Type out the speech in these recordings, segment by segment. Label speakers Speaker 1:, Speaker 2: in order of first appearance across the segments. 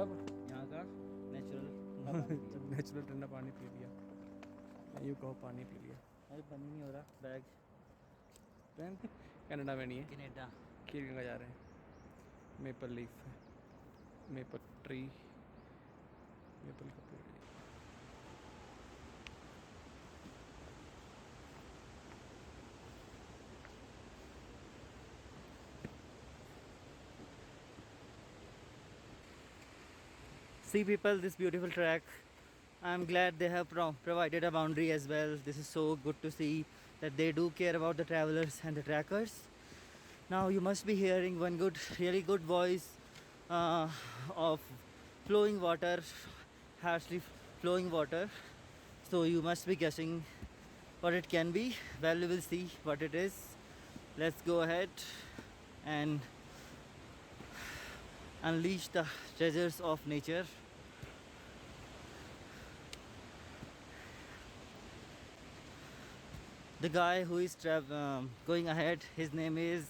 Speaker 1: तब यहाँ का नेचुरल ठंडा पानी पी लिया, यूँ कहो पानी पी लिया।
Speaker 2: अरे बंद नहीं हो रहा बैग।
Speaker 1: पेन कनाडा में नहीं है,
Speaker 2: कनाडा
Speaker 1: खीर का जा रहे हैं। मेपल लीफ है, मेपल ट्री, मेपल का पेड़ है।
Speaker 2: See people, this beautiful track. I'm glad they have provided a boundary as well. This is so good to see that they do care about the travelers and the trackers. Now you must be hearing one good, really good voice of flowing water, harshly flowing water. So you must be guessing what it can be. Well, we will see what it is. Let's go ahead and unleash the treasures of nature. The guy who is going ahead, his name is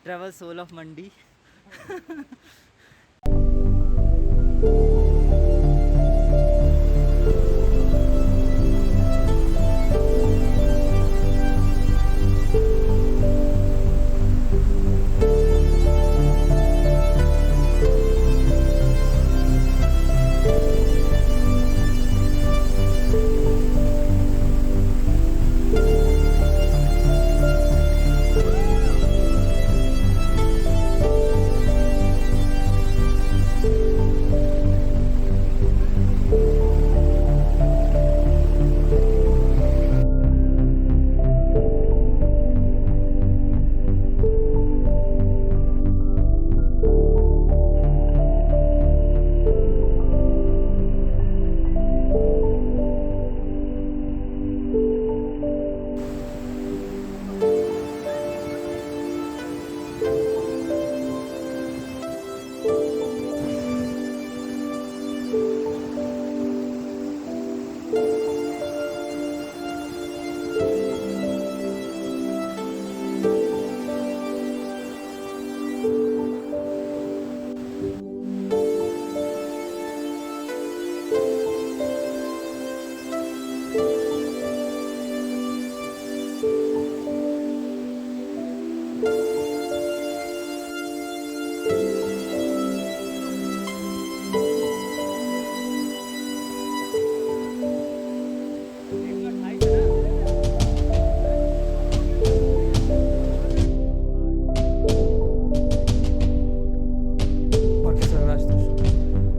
Speaker 2: Travel Soul of Mandi.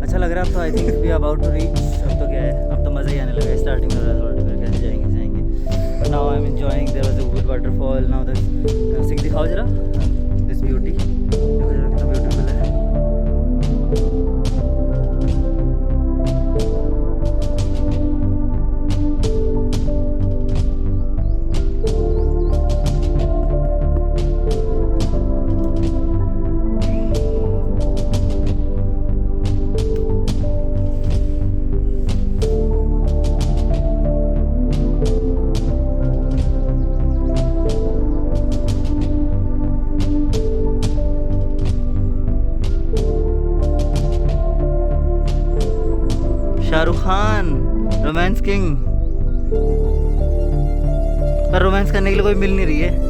Speaker 2: अच्छा लग रहा है अब तो। I think we are about to reach. अब तो क्या है, अब तो मज़ा ही आने लगा है। स्टार्टिंग में थोड़ा फिर कैसे जाएंगे। But now I am enjoying. There was a good waterfall. Now this दिखाओ जरा दिस ब्यूटी, देखो जरा कितना ब्यूटीफुल है। शाहरुख खान रोमांस किंग, पर रोमांस करने के लिए कोई मिल नहीं रही है।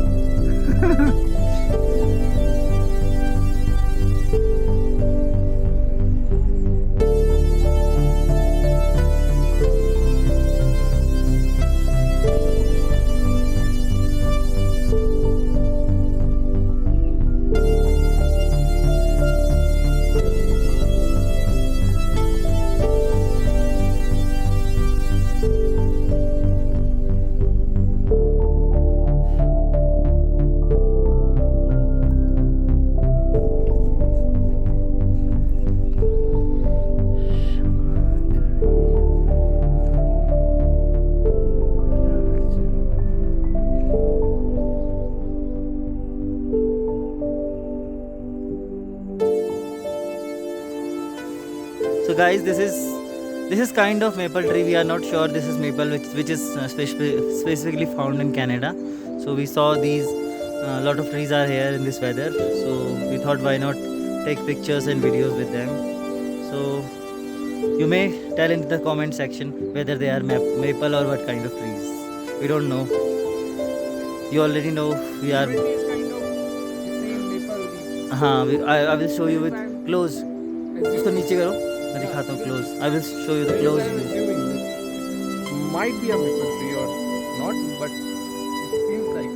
Speaker 2: So guys, this is kind of maple tree. We are not sure this is maple, which is specifically found in Canada. So we saw these lot of trees are here in this weather. So we thought why not take pictures and videos with them. So you may tell in the comment section whether they are maple or what kind of trees. We don't know. You already know we are.
Speaker 1: Everything is kind of the same maple.
Speaker 2: I will show you with close. इसको नीचे करो, मैं दिखाता हूँ close. I will show you the close view.
Speaker 1: Might be a maple tree or not, but it seems like.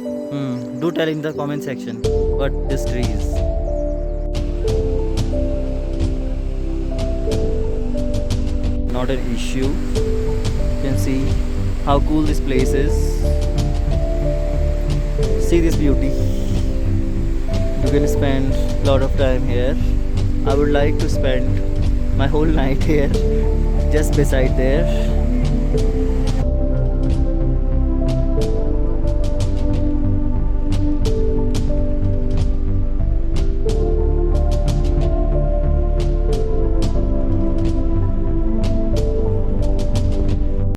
Speaker 2: Do tell in the comment section what this tree is. Not an issue. You can see how cool this place is. See this beauty. You can spend a lot of time here. I would like to spend my whole night here, just beside there.